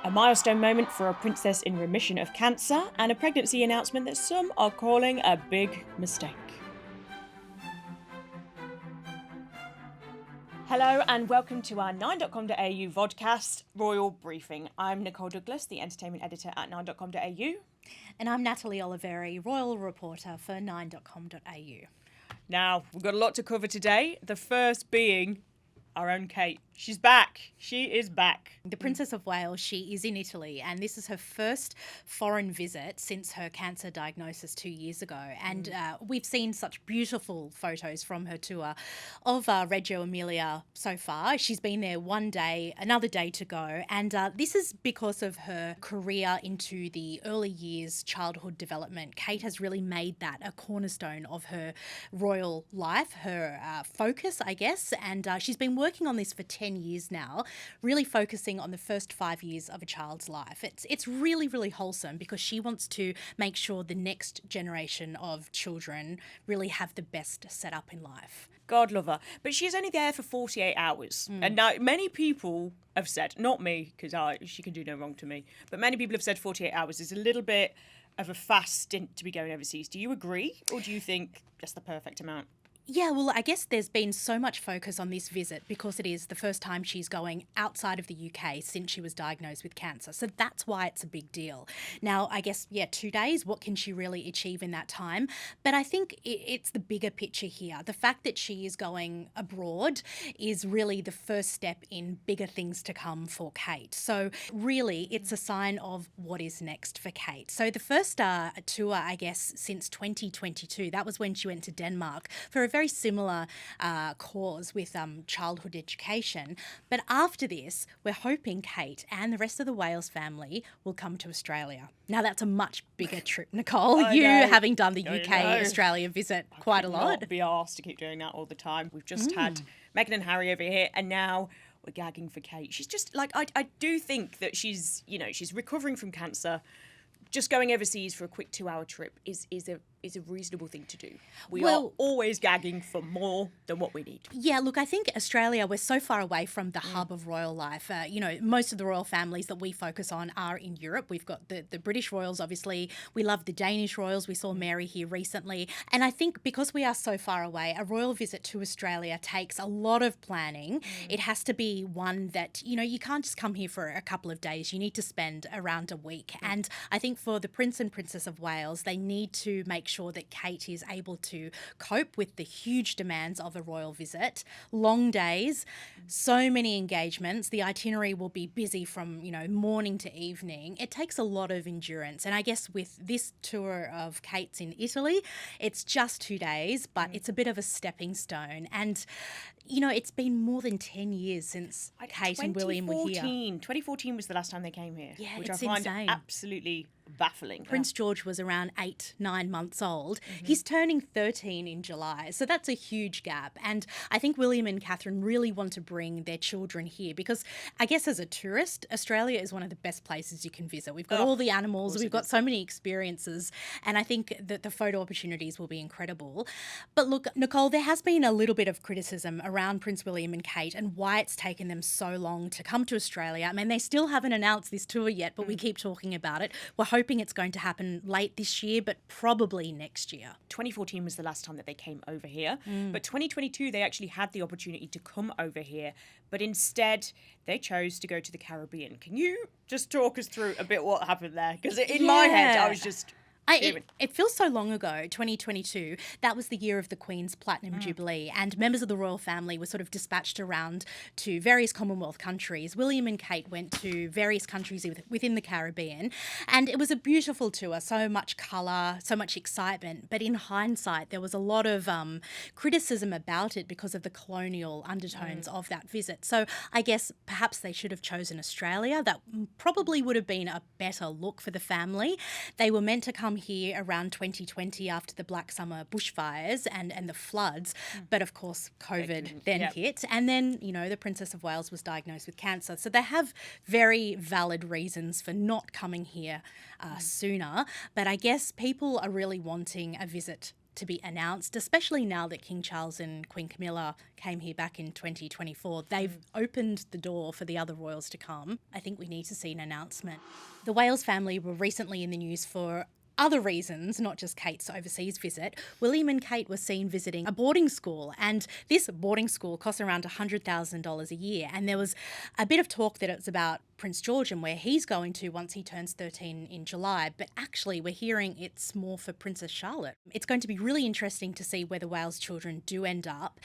A milestone moment for a princess in remission of cancer, and a pregnancy announcement that some are calling a big mistake. Hello and welcome to our 9.com.au vodcast Royal Briefing. I'm Nicole Douglas, the entertainment editor at 9.com.au. And I'm Natalie Oliveri, royal reporter for 9.com.au. Now, we've got a lot to cover today, the first being our own Kate. She's back. She is back. The Princess of Wales, she is in Italy, and this is her first foreign visit since her cancer diagnosis 2 years ago. And we've seen such beautiful photos from her tour of Reggio Emilia so far. She's been there one day, another day to go. And this is because of her career into the early years childhood development. Kate has really made that a cornerstone of her royal life, her focus, I guess. And she's been working on this for 10 years now, really focusing on the first 5 years of a child's life. It's really, really wholesome because she wants to make sure the next generation of children really have the best setup in life. God love her. But she's only there for 48 hours. And now many people have said, not me, because she can do no wrong to me, but many people have said 48 hours is a little bit of a fast stint to be going overseas. Do you agree? Or do you think just the perfect amount? Yeah, well, I guess there's been so much focus on this visit because it is the first time she's going outside of the UK since she was diagnosed with cancer. So that's why it's a big deal. Now, I guess, 2 days, what can she really achieve in that time? But I think it's the bigger picture here. The fact that she is going abroad is really the first step in bigger things to come for Kate. So really, it's a sign of what is next for Kate. So the first tour, I guess, since 2022, that was when she went to Denmark for a very similar cause with childhood education. But after this, we're hoping Kate and the rest of the Wales family will come to Australia. Now, that's a much bigger trip, Nicole. Having done the UK-Australia visit quite a lot. Not be asked to keep doing that all the time. We've just had Meghan and Harry over here, and now we're gagging for Kate. She's just like, I do think that she's recovering from cancer. Just going overseas for a quick 2-hour trip is a reasonable thing to do. We are always gagging for more than what we need. Yeah, look, I think Australia, we're so far away from the hub of royal life. Most of the royal families that we focus on are in Europe. We've got the British royals, obviously. We love the Danish royals. We saw Mary here recently. And I think because we are so far away, a royal visit to Australia takes a lot of planning. It has to be one that, you can't just come here for a couple of days. You need to spend around a week. And I think for the Prince and Princess of Wales, they need to make sure that Kate is able to cope with the huge demands of a royal visit. Long days, so many engagements. The itinerary will be busy from, morning to evening. It takes a lot of endurance. And I guess with this tour of Kate's in Italy, it's just 2 days, but it's a bit of a stepping stone. And it's been more than 10 years since Kate and William were here. 2014 was the last time they came here, which I it's find insane. Absolutely baffling. Prince George was around 8-9 months old. He's turning 13 in July, so that's a huge gap. And I think William and Catherine really want to bring their children here because I guess as a tourist, Australia is one of the best places you can visit. We've got all the animals, we've got so many experiences, and I think that the photo opportunities will be incredible. But look, Nicole, there has been a little bit of criticism around Prince William and Kate and why it's taken them so long to come to Australia. I mean, they still haven't announced this tour yet, but we keep talking about it. We're hoping it's going to happen late this year, but probably next year. 2014 was the last time that they came over here, but 2022 they actually had the opportunity to come over here, but instead they chose to go to the Caribbean. Can you just talk us through a bit what happened there? Because in my head I was just... It feels so long ago, 2022. That was the year of the Queen's Platinum Jubilee, and members of the royal family were sort of dispatched around to various Commonwealth countries. William and Kate went to various countries within the Caribbean, and it was a beautiful tour, so much colour, so much excitement. But in hindsight, there was a lot of criticism about it because of the colonial undertones of that visit. So I guess perhaps they should have chosen Australia. That probably would have been a better look for the family. They were meant to come here around 2020 after the Black Summer bushfires and the floods. But of course, COVID then hit. And then, the Princess of Wales was diagnosed with cancer. So they have very valid reasons for not coming here sooner. But I guess people are really wanting a visit to be announced, especially now that King Charles and Queen Camilla came here back in 2024. They've opened the door for the other royals to come. I think we need to see an announcement. The Wales family were recently in the news for other reasons, not just Kate's overseas visit. William and Kate were seen visiting a boarding school, and this boarding school costs around $100,000 a year. And there was a bit of talk that it's about Prince George and where he's going to once he turns 13 in July, but actually we're hearing it's more for Princess Charlotte. It's going to be really interesting to see where the Wales children do end up,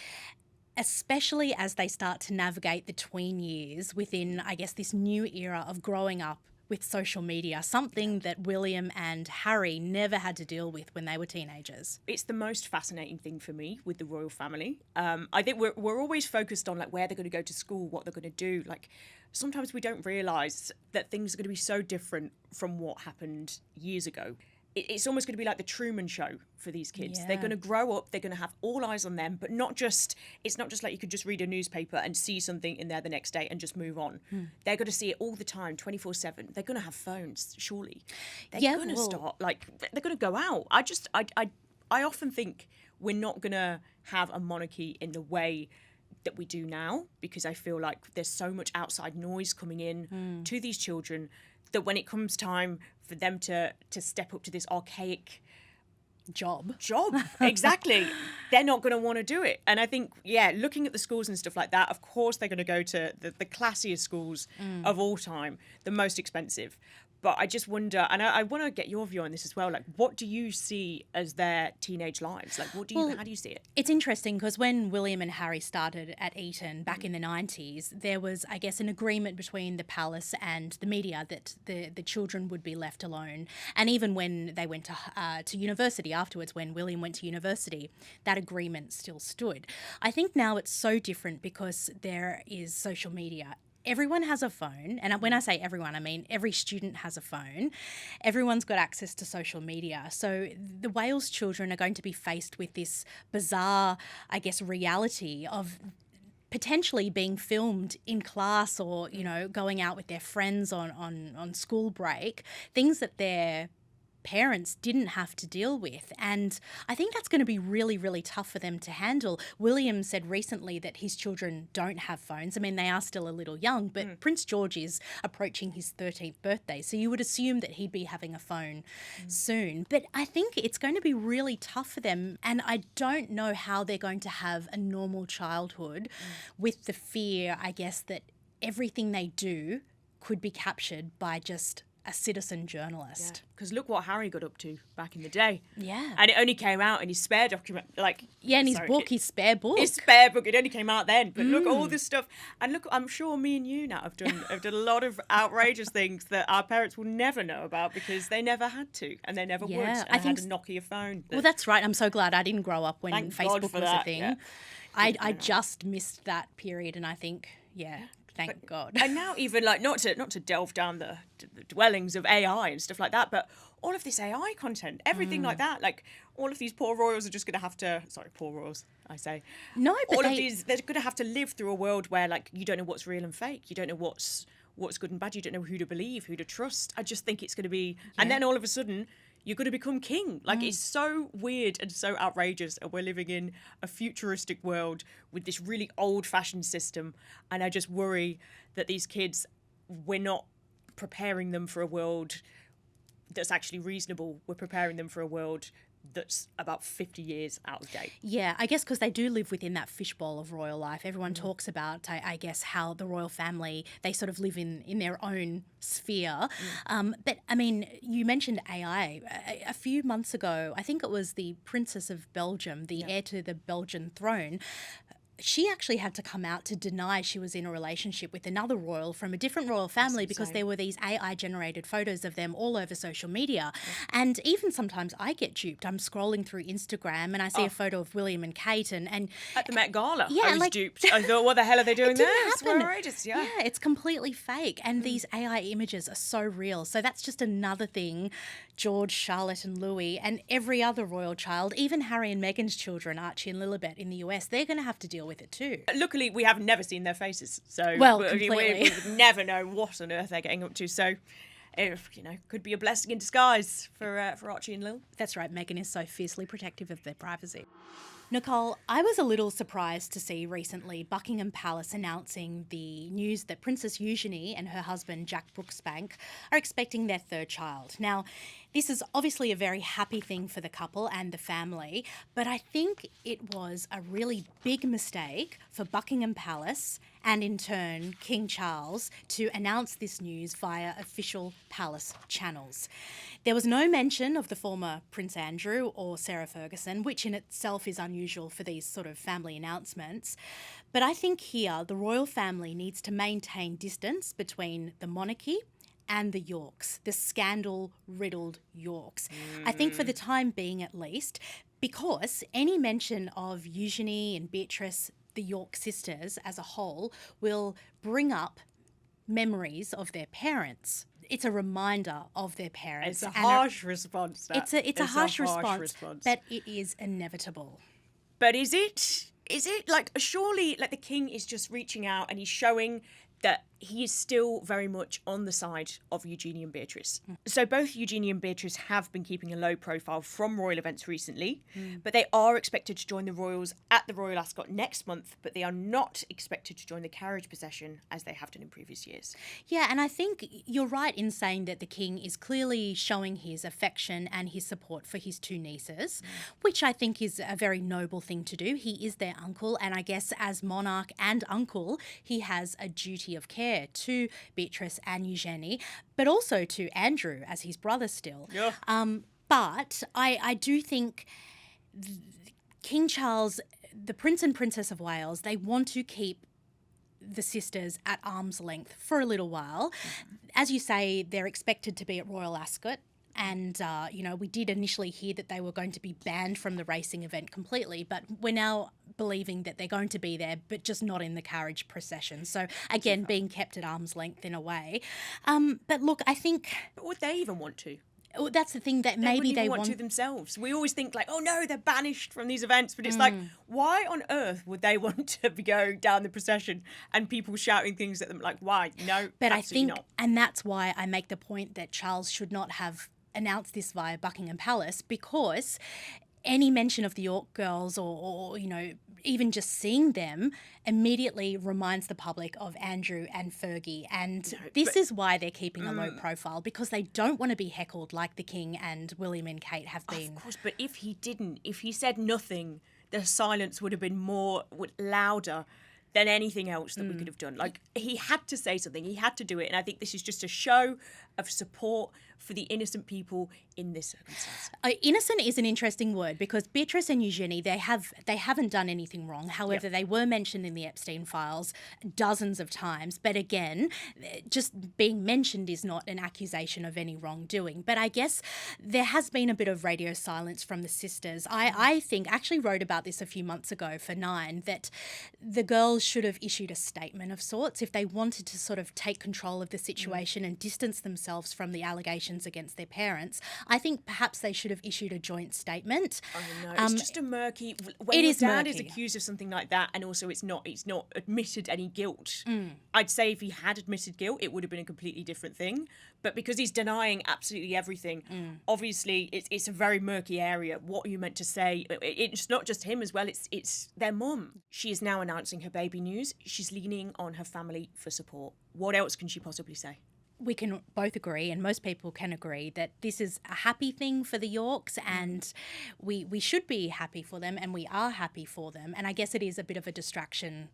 especially as they start to navigate the tween years within, I guess, this new era of growing up with social media, something that William and Harry never had to deal with when they were teenagers. It's the most fascinating thing for me with the royal family. I think we're always focused on like where they're going to go to school, what they're going to do. Like sometimes we don't realise that things are going to be so different from what happened years ago. It's almost going to be like the Truman Show for these kids. Yeah. They're going to grow up, they're going to have all eyes on them, but it's not just like you could just read a newspaper and see something in there the next day and just move on. They're going to see it all the time, 24/7. They're going to have phones, surely. They're going to start, like, they're going to go out. I often think we're not going to have a monarchy in the way that we do now, because I feel like there's so much outside noise coming in to these children that when it comes time for them to step up to this archaic Job, exactly, they're not going to want to do it. And I think, looking at the schools and stuff like that, of course they're going to go to the classiest schools of all time, the most expensive. But I just wonder, and I want to get your view on this as well, like what do you see as their teenage lives? Like how do you see it? It's interesting because when William and Harry started at Eton back in the 90s, there was, I guess, an agreement between the palace and the media that the children would be left alone. And even when they went to university afterwards, when William went to university, that agreement still stood. I think now it's so different because there is social media. Everyone has a phone, and when I say everyone, I mean every student has a phone. Everyone's got access to social media. So the Wales children are going to be faced with this bizarre, I guess, reality of potentially being filmed in class or, going out with their friends on school break, things that their parents didn't have to deal with. And I think that's going to be really, really tough for them to handle. William said recently that his children don't have phones. I mean, they are still a little young, but Prince George is approaching his 13th birthday. So you would assume that he'd be having a phone soon. But I think it's going to be really tough for them. And I don't know how they're going to have a normal childhood with the fear, I guess, that everything they do could be captured by just a citizen journalist. Because look what Harry got up to back in the day. Yeah. And it only came out in his spare document, his spare book. His spare book, it only came out then. But look at all this stuff. And look, I'm sure me and you now have done a lot of outrageous things that our parents will never know about because they never had to and they never would. And I think had a Nokia phone. Well, that's right. I'm so glad I didn't grow up when Facebook was a thing. Yeah. I just missed that period, and I think, thank God. And now even like not to delve down the dwellings of AI and stuff like that, but all of this AI content, everything like that, like all of these poor royals are just going to have to, sorry, poor royals, I say. No, but they're going to have to live through a world where like you don't know what's real and fake. You don't know what's good and bad. You don't know who to believe, who to trust. I just think it's going to be, and then all of a sudden you're going to become king. Like it's so weird and so outrageous. And we're living in a futuristic world with this really old-fashioned system. And I just worry that these kids, we're not preparing them for a world that's actually reasonable. We're preparing them for a world that's about 50 years out of date. Yeah, I guess because they do live within that fishbowl of royal life. Everyone talks about, I guess, how the royal family, they sort of live in their own sphere. But, I mean, you mentioned AI. A few months ago, I think it was the Princess of Belgium, the heir to the Belgian throne, she actually had to come out to deny she was in a relationship with another royal from a different royal family because there were these AI-generated photos of them all over social media. Yeah. And even sometimes I get duped. I'm scrolling through Instagram and I see a photo of William and Kate and at the Met Gala, I was duped. I thought, what the hell are they doing there? It's outrageous, yeah, it's completely fake. And these AI images are so real. So that's just another thing George, Charlotte and Louis and every other royal child, even Harry and Meghan's children, Archie and Lilibet in the US, they're going to have to deal with it too. Luckily, we have never seen their faces, so completely. we would never know what on earth they're getting up to. So could be a blessing in disguise for Archie and Lil. That's right, Meghan is so fiercely protective of their privacy. Nicole, I was a little surprised to see recently Buckingham Palace announcing the news that Princess Eugenie and her husband Jack Brooksbank are expecting their third child. Now, this is obviously a very happy thing for the couple and the family, but I think it was a really big mistake for Buckingham Palace and in turn King Charles to announce this news via official palace channels. There was no mention of the former Prince Andrew or Sarah Ferguson, which in itself is unusual for these sort of family announcements. But I think here the royal family needs to maintain distance between the monarchy and the Yorks, the scandal-riddled Yorks. I think for the time being at least, because any mention of Eugenie and Beatrice, the York sisters as a whole, will bring up memories of their parents. It's a reminder of their parents. It's a harsh response. It's a harsh response, but it is inevitable. But is it? Is it? Like, surely, like, the king is just reaching out and he's showing that he is still very much on the side of Eugenie and Beatrice. So both Eugenie and Beatrice have been keeping a low profile from royal events recently, but they are expected to join the royals at the Royal Ascot next month, but they are not expected to join the carriage procession as they have done in previous years. Yeah, and I think you're right in saying that the king is clearly showing his affection and his support for his two nieces, which I think is a very noble thing to do. He is their uncle, and I guess as monarch and uncle, he has a duty of care to Beatrice and Eugenie, but also to Andrew as his brother still. Yeah. But I do think King Charles, the Prince and Princess of Wales, they want to keep the sisters at arm's length for a little while. As you say, they're expected to be at Royal Ascot. And, we did initially hear that they were going to be banned from the racing event completely, but we're now believing that they're going to be there, but just not in the carriage procession. So, again, being kept at arm's length in a way. But look, I think... But would they even want to? That's the thing, that maybe they want to themselves. We always think like, oh no, they're banished from these events, but it's like, why on earth would they want to go down the procession and people shouting things at them? Like, why? No, but absolutely I think, not. And that's why I make the point that Charles should not have announced this via Buckingham Palace, because any mention of the York girls or even just seeing them immediately reminds the public of Andrew and Fergie. And this is why they're keeping a low profile, because they don't want to be heckled like the King and William and Kate have been. Of course, but if he said nothing, the silence would have been louder than anything else that we could have done. Like, he had to say something. He had to do it. And I think this is just a show of support for the innocent people in this circumstance. Innocent is an interesting word, because Beatrice and Eugenie, they haven't done anything wrong. However, they were mentioned in the Epstein files dozens of times. But again, just being mentioned is not an accusation of any wrongdoing. But I guess there has been a bit of radio silence from the sisters. I think, actually wrote about this a few months ago for Nine, that the girls should have issued a statement of sorts if they wanted to sort of take control of the situation and distance themselves from the allegations against their parents. I think perhaps they should have issued a joint statement. I know, it's just a murky... When your dad is accused of something like that, and also it's not admitted any guilt, I'd say if he had admitted guilt, it would have been a completely different thing. But because he's denying absolutely everything, obviously it's a very murky area. What are you meant to say? It's not just him as well, it's their mum. She is now announcing her baby news. She's leaning on her family for support. What else can she possibly say? We can both agree, and most people can agree, that this is a happy thing for the Yorks, and we should be happy for them, and we are happy for them. And I guess it is a bit of a distraction,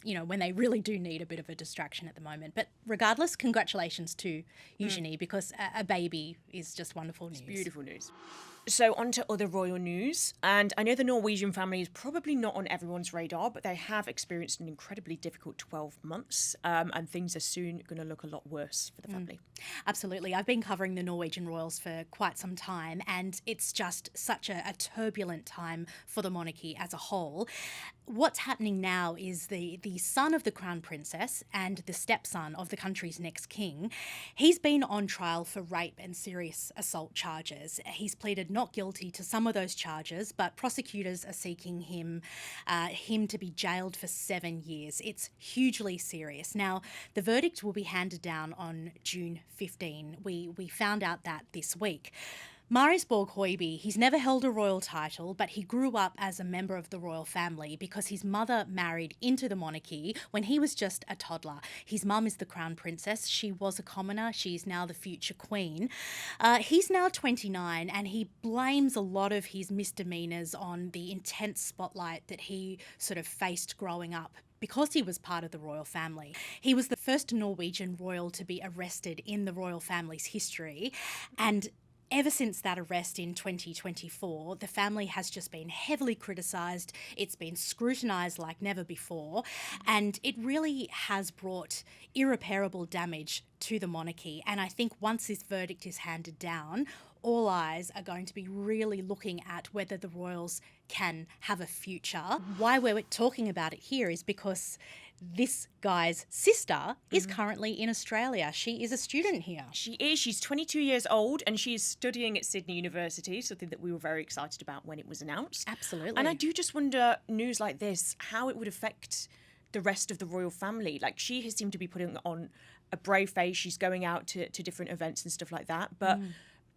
when they really do need a bit of a distraction at the moment. But regardless, congratulations to Eugenie, because a baby is just wonderful news. It's beautiful news. So on to other royal news, and I know the Norwegian family is probably not on everyone's radar, but they have experienced an incredibly difficult 12 months, and things are soon going to look a lot worse for the family. Absolutely. I've been covering the Norwegian royals for quite some time, and it's just such a turbulent time for the monarchy as a whole. What's happening now is the son of the Crown Princess and the stepson of the country's next king, he's been on trial for rape and serious assault charges. He's pleaded not guilty to some of those charges, but prosecutors are seeking him to be jailed for 7 years. It's hugely serious. Now, the verdict will be handed down on June 15. We found out that this week. Marius Borg-Hoiby, he's never held a royal title, but he grew up as a member of the royal family because his mother married into the monarchy when he was just a toddler. His mum is the crown princess. She was a commoner. She's now the future queen. He's now 29 and he blames a lot of his misdemeanours on the intense spotlight that he sort of faced growing up because he was part of the royal family. He was the first Norwegian royal to be arrested in the royal family's history, and ever since that arrest in 2024, the family has just been heavily criticised. It's been scrutinised like never before, and it really has brought irreparable damage to the monarchy. And I think once this verdict is handed down, all eyes are going to be really looking at whether the royals can have a future. Why we're talking about it here is because this guy's sister is currently in Australia. She is a student here. She is. She's 22 years old and she is studying at Sydney University, something that we were very excited about when it was announced. Absolutely. And I do just wonder, news like this, how it would affect the rest of the royal family. Like, she has seemed to be putting on a brave face. She's going out to different events and stuff like that. But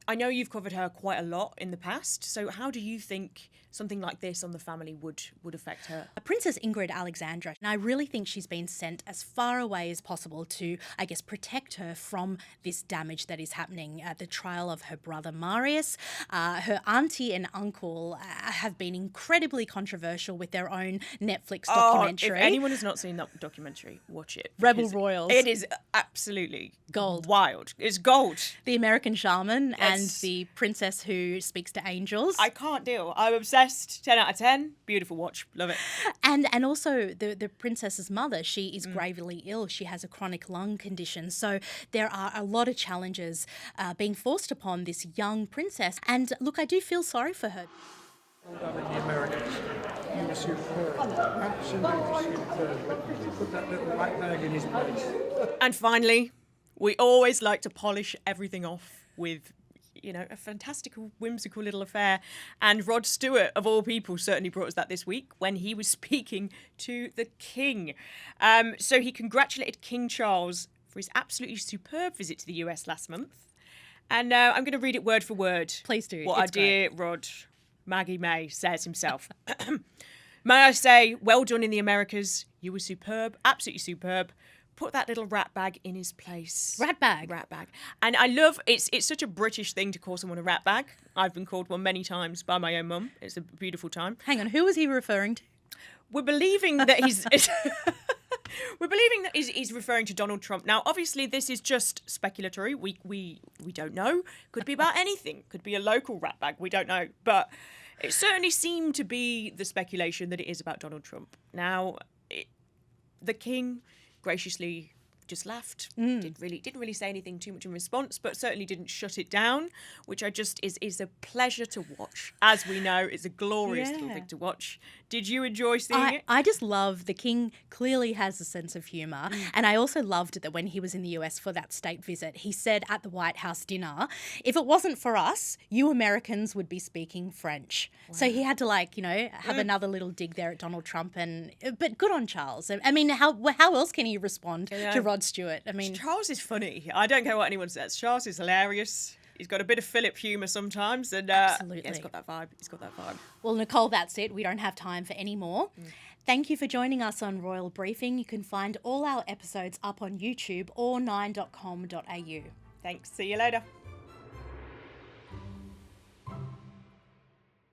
I know you've covered her quite a lot in the past. So how do you think something like this on the family would affect her? Princess Ingrid Alexandra, and I really think she's been sent as far away as possible to, I guess, protect her from this damage that is happening. The trial of her brother Marius, her auntie and uncle have been incredibly controversial with their own Netflix documentary. If anyone has not seen that documentary, watch it. Rebel Royals. It is absolutely gold. Wild. It's gold. The American shaman and the princess who speaks to angels. I can't deal. I'm obsessed. 10 out of 10. Beautiful watch. Love it. And also the princess's mother, she is gravely ill. She has a chronic lung condition. So there are a lot of challenges being forced upon this young princess. And look, I do feel sorry for her. Well done in the Americans. You were superb. Absolutely superb. Put that little white bag in his place. And finally, we always like to polish everything off with, you know, a fantastical, whimsical little affair. And Rod Stewart, of all people, certainly brought us that this week when he was speaking to the King. So he congratulated King Charles for his absolutely superb visit to the US last month. And I'm going to read it word for word. Please do. What our dear Rod, Maggie May, says himself. May I say, well done in the Americas. You were superb, absolutely superb. Put that little rat bag in his place. Rat bag. Rat bag. And I love, it's such a British thing to call someone a rat bag. I've been called one many times by my own mum. It's a beautiful time. Hang on, who was he referring to? We're believing that he's referring to Donald Trump. Now, obviously, this is just speculatory. We don't know. Could be about anything. Could be a local rat bag. We don't know. But it certainly seemed to be the speculation that it is about Donald Trump. Now, the King graciously just laughed. Didn't really say anything too much in response, but certainly didn't shut it down, which I just is a pleasure to watch. As we know, it's a glorious little thing to watch. Did you enjoy seeing it? I just love the King clearly has a sense of humour. And I also loved that when he was in the US for that state visit, he said at the White House dinner, if it wasn't for us, you Americans would be speaking French. Wow. So he had to have another little dig there at Donald Trump. But good on Charles. I mean, how else can he respond to Rod Stewart? I mean, Charles is funny. I don't care what anyone says. Charles is hilarious. He's got a bit of Philip humour sometimes, and absolutely, he's got that vibe. Well, Nicole, that's it. We don't have time for any more. Thank you for joining us on Royal Briefing. You can find all our episodes up on YouTube or nine.com.au. Thanks. See you later.